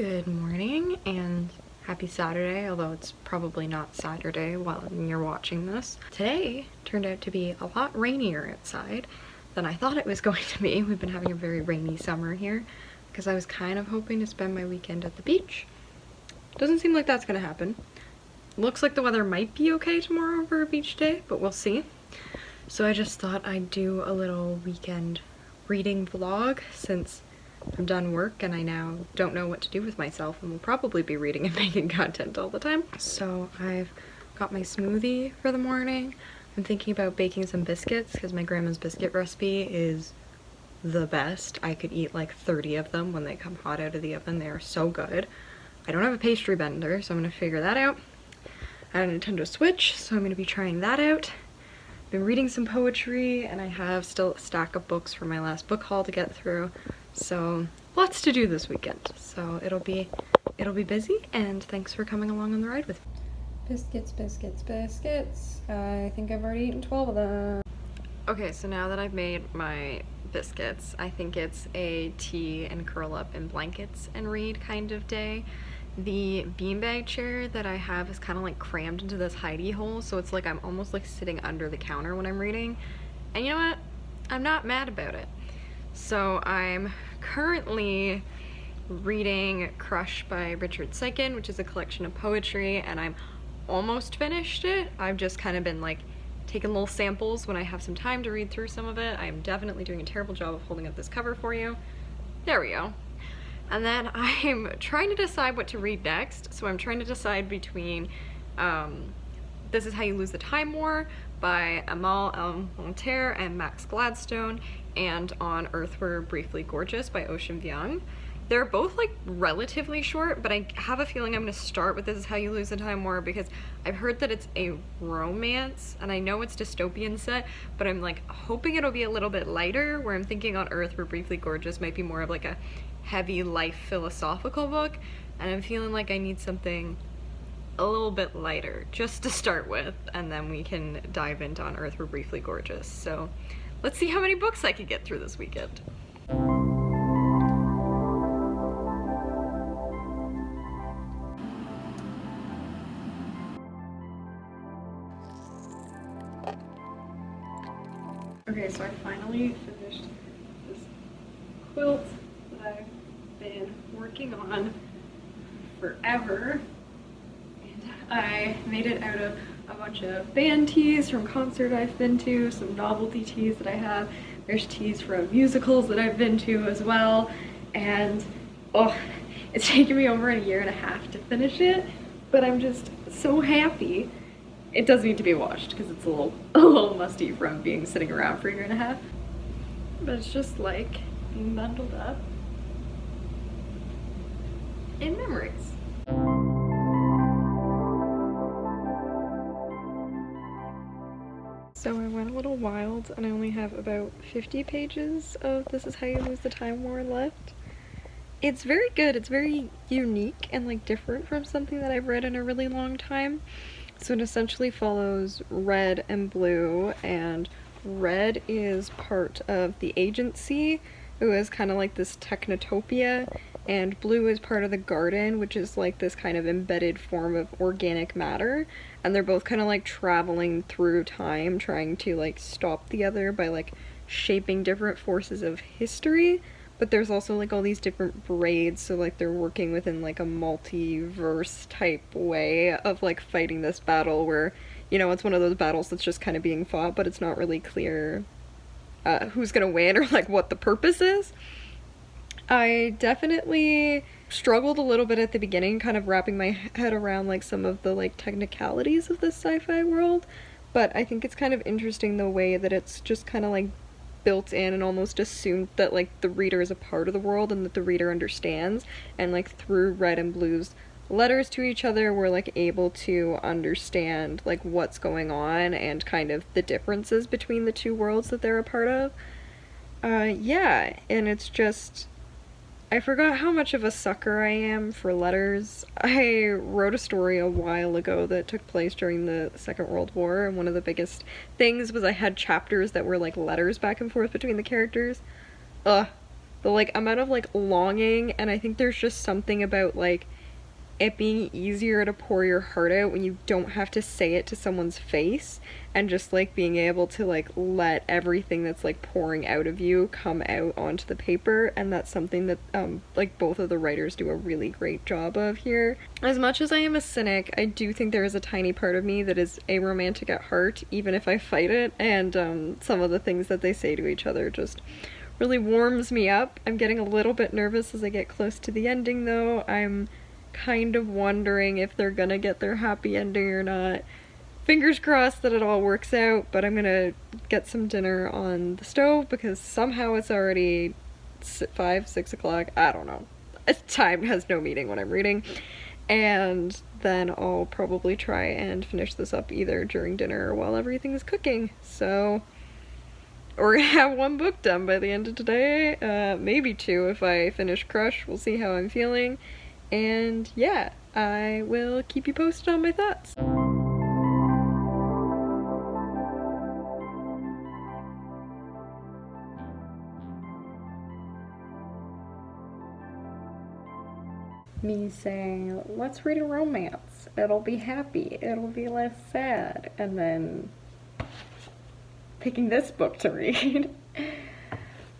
Good morning and happy Saturday, although it's probably not Saturday while you're watching this. Today turned out to be a lot rainier outside than I thought it was going to be. We've been having a very rainy summer here because I was kind of hoping to spend my weekend at the beach. Doesn't seem like that's gonna happen. Looks like the weather might be okay tomorrow for a beach day, but we'll see. So I just thought I'd do a little weekend reading vlog since I'm done work and I now don't know what to do with myself and will probably be reading and making content all the time. So I've got my smoothie for the morning. I'm thinking about baking some biscuits because my grandma's biscuit recipe is the best. I could eat like 30 of them when they come hot out of the oven. They are so good. I don't have a pastry blender, so I'm gonna figure that out. I have a Nintendo Switch, so I'm gonna be trying that out. Been reading some poetry and I have still a stack of books from my last book haul to get through. So lots to do this weekend. So it'll be busy, and thanks for coming along on the ride with me. Biscuits, biscuits, biscuits. I think I've already eaten 12 of them. Okay, so now that I've made my biscuits, I think it's a tea and curl up in blankets and read kind of day. The beanbag chair that I have is kind of like crammed into this hidey hole, so it's like I'm almost like sitting under the counter when I'm reading. And you know what? I'm not mad about it. So I'm currently reading Crush by Richard Siken, which is a collection of poetry, and I'm almost finished it. I've just kind of been like taking little samples when I have some time to read through some of it. I'm definitely doing a terrible job of holding up this cover for you. There we go. And then I'm trying to decide what to read next. So I'm trying to decide between This Is How You Lose the Time War by Amal El-Montaire and Max Gladstone, and On Earth We're Briefly Gorgeous by Ocean Vuong. They're both like relatively short, but I have a feeling I'm gonna start with This Is How You Lose the Time War because I've heard that it's a romance, and I know it's dystopian set, but I'm like hoping it'll be a little bit lighter, where I'm thinking On Earth We're Briefly Gorgeous might be more of like a heavy life philosophical book, and I'm feeling like I need something a little bit lighter just to start with, and then we can dive into On Earth We're Briefly Gorgeous. So let's see how many books I can get through this weekend. Okay, so I finally finished this quilt that I've been working on forever. I made it out of a bunch of band tees from concerts I've been to, some novelty tees that I have. There's tees from musicals that I've been to as well. And oh, it's taken me over a year and a half to finish it, but I'm just so happy. It does need to be washed because it's a little musty from being sitting around for a year and a half. But it's just like being bundled up in memories. So I went a little wild and I only have about 50 pages of This Is How You Lose the Time War left. It's very good, it's very unique and like different from something that I've read in a really long time. So it essentially follows Red and Blue, and Red is part of the Agency, who is kind of like this technotopia, and Blue is part of the Garden, which is like this kind of embedded form of organic matter, and they're both kind of like traveling through time, trying to like stop the other by like shaping different forces of history. But there's also like all these different braids, so like they're working within like a multiverse type way of like fighting this battle where, you know, it's one of those battles that's just kind of being fought, but it's not really clear who's gonna win or like what the purpose is. I definitely struggled a little bit at the beginning, kind of wrapping my head around like some of the like technicalities of this sci-fi world, but I think it's kind of interesting the way that it's just kind of like built in and almost assumed that like the reader is a part of the world and that the reader understands, and like through Red and Blue's letters to each other we're like able to understand like what's going on and kind of the differences between the two worlds that they're a part of. Yeah, and it's just, I forgot how much of a sucker I am for letters. I wrote a story a while ago that took place during the Second World War, and one of the biggest things was I had chapters that were like letters back and forth between the characters. the like amount of like longing, and I think there's just something about like it being easier to pour your heart out when you don't have to say it to someone's face, and just like being able to like let everything that's like pouring out of you come out onto the paper. And that's something that like both of the writers do a really great job of here. As much as I am a cynic, I do think there is a tiny part of me that is a romantic at heart, even if I fight it, and some of the things that they say to each other just really warms me up. I'm getting a little bit nervous as I get close to the ending though. I'm kind of wondering if they're gonna get their happy ending or not. Fingers crossed that it all works out, but I'm gonna get some dinner on the stove because somehow it's already 5-6 o'clock. I don't know. Time has no meaning when I'm reading. And then I'll probably try and finish this up either during dinner or while everything's cooking. So we're gonna have one book done by the end of today, maybe two if I finish Crush. We'll see how I'm feeling. And yeah, I will keep you posted on my thoughts. Me saying, let's read a romance. It'll be happy. It'll be less sad. And then picking this book to read.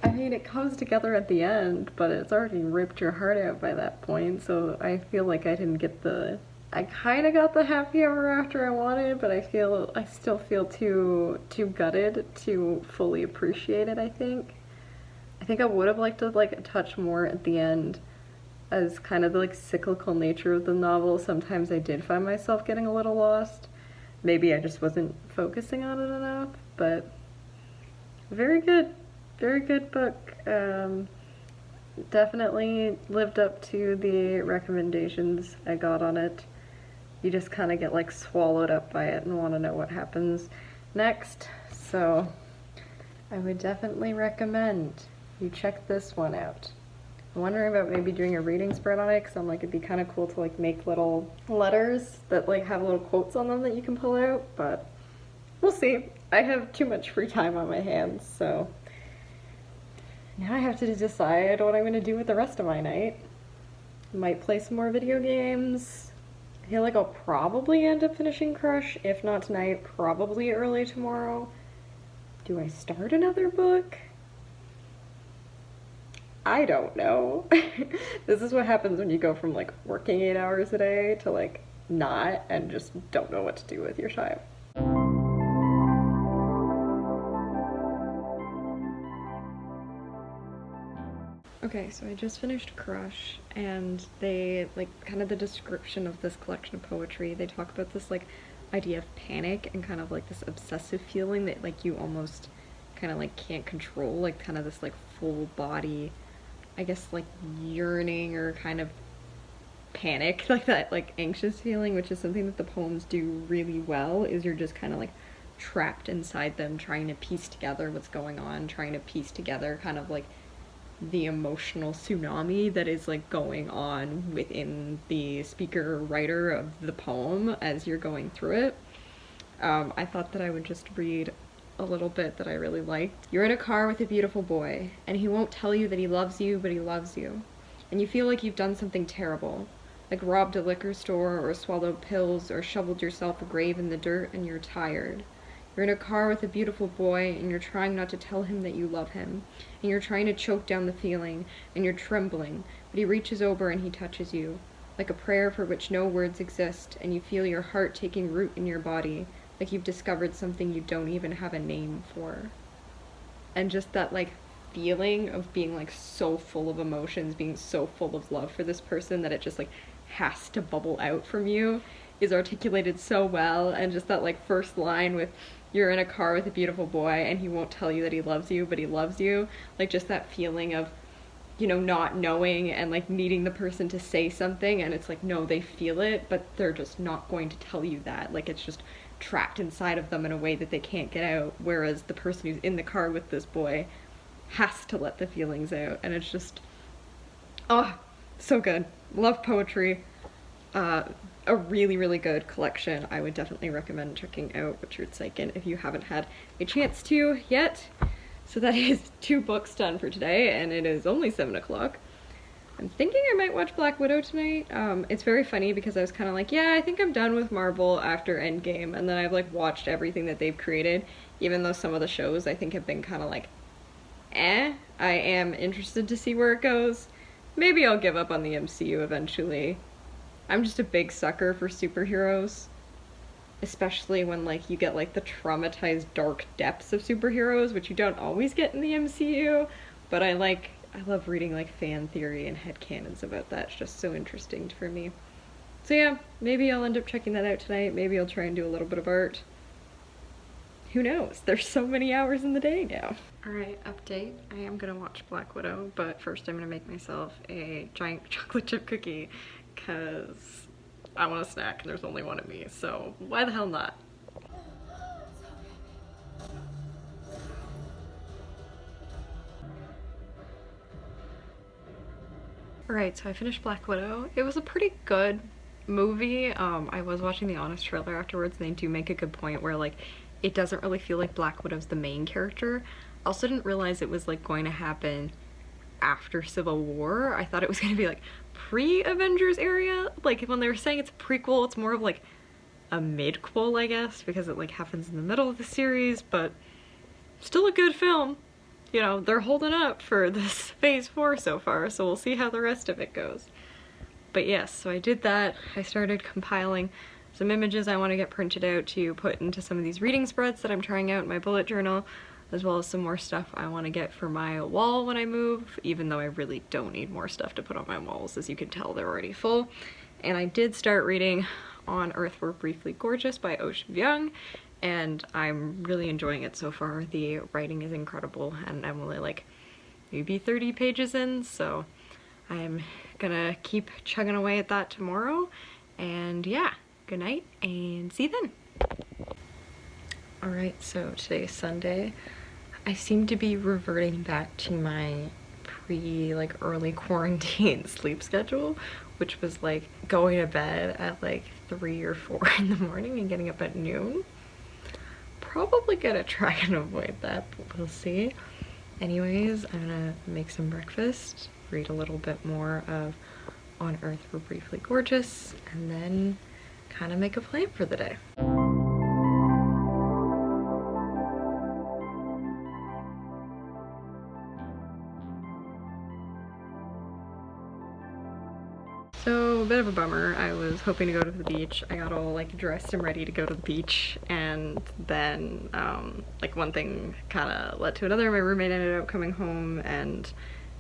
I mean, it comes together at the end, but it's already ripped your heart out by that point, so I feel like I didn't get the... I kind of got the happy ever after I wanted, but I still feel too gutted to fully appreciate it, I think. I think I would have liked to like a touch more at the end, as kind of the like cyclical nature of the novel. Sometimes I did find myself getting a little lost. Maybe I just wasn't focusing on it enough, but very good. Very good book. Definitely lived up to the recommendations I got on it. You just kind of get like swallowed up by it and want to know what happens next. So I would definitely recommend you check this one out. I'm wondering about maybe doing a reading spread on it, because I'm like, it'd be kind of cool to like make little letters that like have little quotes on them that you can pull out, but we'll see. I have too much free time on my hands, so now I have to decide what I'm going to do with the rest of my night. Might play some more video games. I feel like I'll probably end up finishing Crush. If not tonight, probably early tomorrow. Do I start another book? I don't know. This is what happens when you go from like working 8 hours a day to like not, and just don't know what to do with your time. Okay, so I just finished Crush, and they, like, kind of the description of this collection of poetry, they talk about this, like, idea of panic and kind of, like, this obsessive feeling that, like, you almost kind of, like, can't control, like, kind of this, like, full body, I guess, like, yearning or kind of panic, like that, like, anxious feeling, which is something that the poems do really well, is you're just kind of, like, trapped inside them, trying to piece together what's going on, trying to piece together kind of, like, the emotional tsunami that is like going on within the speaker or writer of the poem as you're going through it. I thought that I would just read a little bit that I really liked. You're in a car with a beautiful boy, and he won't tell you that he loves you, but he loves you. And you feel like you've done something terrible, like robbed a liquor store or swallowed pills or shoveled yourself a grave in the dirt, and you're tired. You're in a car with a beautiful boy, and you're trying not to tell him that you love him, and you're trying to choke down the feeling, and you're trembling, but he reaches over and he touches you, like a prayer for which no words exist, and you feel your heart taking root in your body, like you've discovered something you don't even have a name for. And just that, like, feeling of being, like, so full of emotions, being so full of love for this person that it just, like, has to bubble out from you is articulated so well. And just that, like, first line with, you're in a car with a beautiful boy and he won't tell you that he loves you, but he loves you. Like, just that feeling of, you know, not knowing and like needing the person to say something, and it's like, no, they feel it, but they're just not going to tell you that. Like, it's just trapped inside of them in a way that they can't get out, whereas the person who's in the car with this boy has to let the feelings out. And it's just, oh, so good. Love poetry. A really, really good collection. I would definitely recommend checking out Richard Siken if you haven't had a chance to yet. So that is 2 books done for today, and it is only 7 o'clock. I'm thinking I might watch Black Widow tonight. It's very funny because I was kind of like, yeah, I think I'm done with Marvel after Endgame, and then I've like watched everything that they've created, even though some of the shows I think have been kind of like, eh. I am interested to see where it goes. Maybe I'll give up on the MCU eventually. I'm just a big sucker for superheroes, especially when like you get like the traumatized dark depths of superheroes, which you don't always get in the MCU, but I love reading like fan theory and headcanons about that. It's just so interesting for me. So yeah, maybe I'll end up checking that out tonight. Maybe I'll try and do a little bit of art. Who knows? There's so many hours in the day now. Alright, update. I am gonna watch Black Widow, but first I'm gonna make myself a giant chocolate chip cookie because I want a snack and there's only one of me, so why the hell not? Alright, so I finished Black Widow. It was a pretty good movie. I was watching the Honest trailer afterwards, and they do make a good point where like it doesn't really feel like Black Widow's the main character. I also didn't realize it was like going to happen after Civil War. I thought it was going to be like pre-Avengers area. Like when they were saying it's a prequel, it's more of like a mid-quel, I guess, because it like happens in the middle of the series, but still a good film. You know, they're holding up for this phase 4 so far, so we'll see how the rest of it goes. But yes, so I did that. I started compiling some images I want to get printed out to put into some of these reading spreads that I'm trying out in my bullet journal, as well as some more stuff I want to get for my wall when I move, even though I really don't need more stuff to put on my walls. As you can tell, they're already full. And I did start reading On Earth We're Briefly Gorgeous by Ocean Vuong, and I'm really enjoying it so far. The writing is incredible, and I'm only like maybe 30 pages in, so I'm gonna keep chugging away at that tomorrow. And yeah, good night and see you then. Alright, so today's Sunday. I seem to be reverting back to my early quarantine sleep schedule, which was like going to bed at like 3 or 4 in the morning and getting up at noon. Probably gonna try and avoid that, but we'll see. Anyways, I'm gonna make some breakfast, read a little bit more of On Earth We're Briefly Gorgeous, and then kind of make a plan for the day. So, a bit of a bummer. I was hoping to go to the beach. I got all like dressed and ready to go to the beach, and then like one thing kind of led to another. My roommate ended up coming home and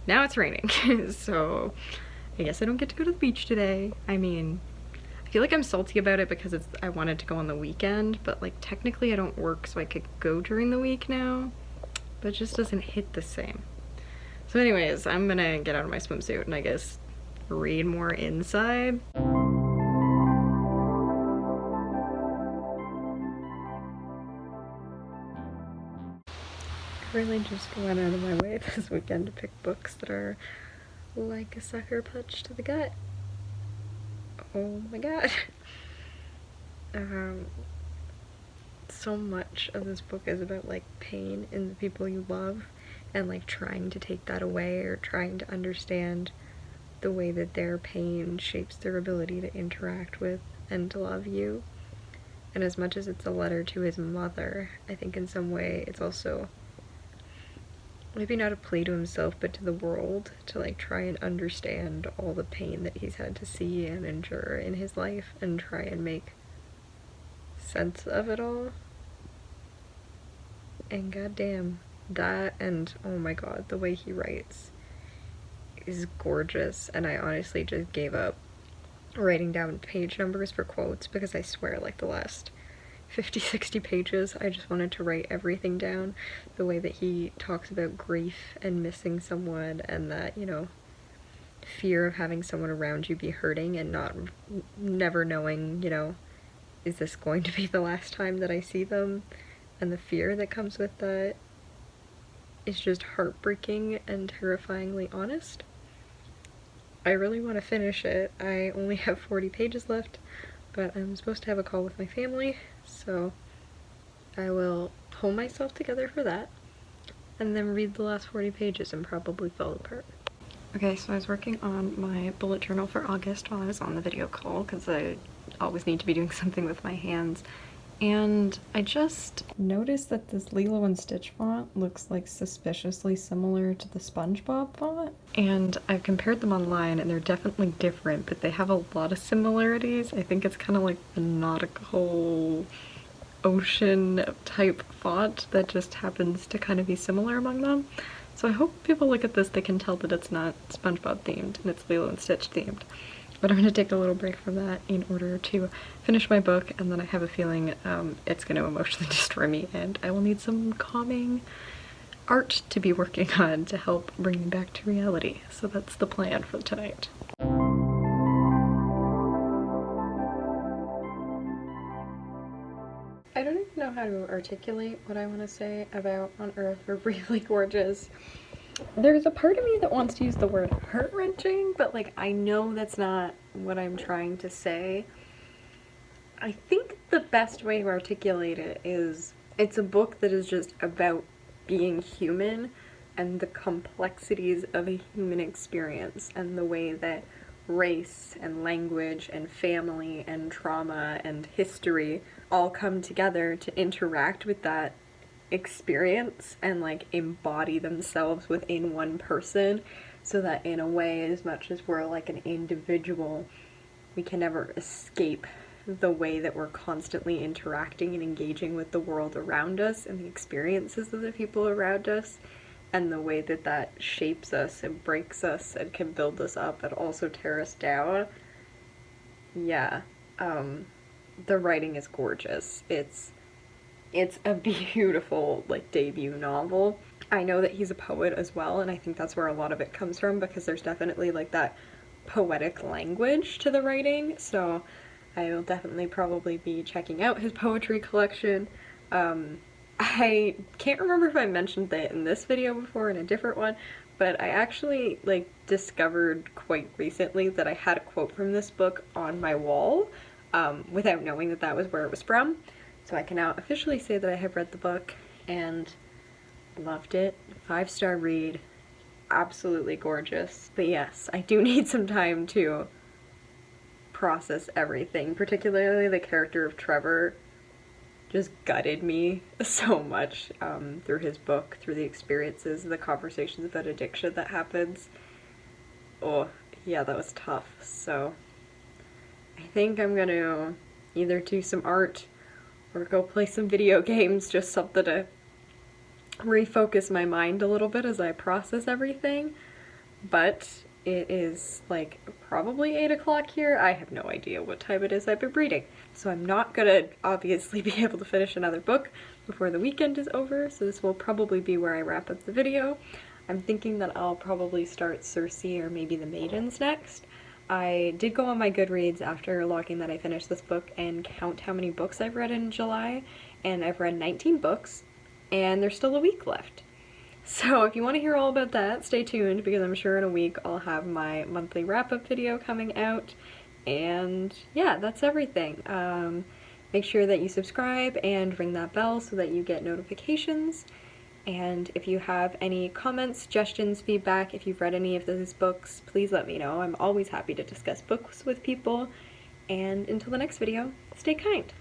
now it's raining. So I guess I don't get to go to the beach today. I mean, I feel like I'm salty about it because I wanted to go on the weekend, but like technically I don't work, so I could go during the week now, but it just doesn't hit the same. So anyways, I'm gonna get out of my swimsuit and I guess read more inside. I really just went out of my way this weekend to pick books that are like a sucker punch to the gut. Oh my god. So much of this book is about like pain in the people you love and like trying to take that away or trying to understand the way that their pain shapes their ability to interact with and to love you. And as much as it's a letter to his mother, I think in some way it's also maybe not a plea to himself but to the world, to like try and understand all the pain that he's had to see and endure in his life and try and make sense of it all. And goddamn, that, and oh my god, the way he writes is gorgeous. And I honestly just gave up writing down page numbers for quotes because I swear like the last 50-60 pages I just wanted to write everything down. The way that he talks about grief and missing someone, and that, you know, fear of having someone around you be hurting and never knowing, you know, is this going to be the last time that I see them, and the fear that comes with that is just heartbreaking and terrifyingly honest. I really want to finish it. I only have 40 pages left, but I'm supposed to have a call with my family, so I will pull myself together for that. and then read the last 40 pages and probably fall apart. Okay, so I was working on my bullet journal for August while I was on the video call because I always need to be doing something with my hands. And I just noticed that this Lilo and Stitch font looks like suspiciously similar to the SpongeBob font. And I've compared them online and they're definitely different, but they have a lot of similarities. I think it's kind of like the nautical ocean type font that just happens to kind of be similar among them. So I hope people look at this, they can tell that it's not SpongeBob themed and it's Lilo and Stitch themed. But I'm going to take a little break from that in order to finish my book, and then I have a feeling it's going to emotionally destroy me and I will need some calming art to be working on to help bring me back to reality. So that's the plan for tonight. I don't even know how to articulate what I want to say about On Earth We're Really Gorgeous. There's a part of me that wants to use the word heart-wrenching, but like I know that's not what I'm trying to say. I think the best way to articulate it is it's a book that is just about being human and the complexities of a human experience and the way that race and language and family and trauma and history all come together to interact with that experience and like embody themselves within one person, so that in a way, as much as we're like an individual, we can never escape the way that we're constantly interacting and engaging with the world around us and the experiences of the people around us, and the way that that shapes us and breaks us and can build us up and also tear us down. Yeah, the writing is gorgeous. It's a beautiful, like, debut novel. I know that he's a poet as well, and I think that's where a lot of it comes from, because there's definitely, like, that poetic language to the writing, so I will definitely probably be checking out his poetry collection. I can't remember if I mentioned that in this video before, in a different one, but I actually, like, discovered quite recently that I had a quote from this book on my wall, without knowing that that was where it was from. So I can now officially say that I have read the book and loved it. 5-star read. Absolutely gorgeous. But yes, I do need some time to process everything. Particularly the character of Trevor just gutted me so much through his book, through the experiences, the conversations about addiction that happens. Oh, yeah, that was tough. So I think I'm gonna either do some art or go play some video games, just something to refocus my mind a little bit as I process everything. But it is like probably 8 o'clock here. I have no idea what time it is I've been reading. So I'm not gonna obviously be able to finish another book before the weekend is over, so this will probably be where I wrap up the video. I'm thinking that I'll probably start Circe or maybe The Maidens next. I did go on my Goodreads after logging that I finished this book and count how many books I've read in July, and I've read 19 books, and there's still a week left. So if you want to hear all about that, stay tuned, because I'm sure in a week I'll have my monthly wrap-up video coming out, and yeah, that's everything. Make sure that you subscribe and ring that bell so that you get notifications. And if you have any comments, suggestions, feedback, if you've read any of those books, please let me know. I'm always happy to discuss books with people. And until the next video, stay kind.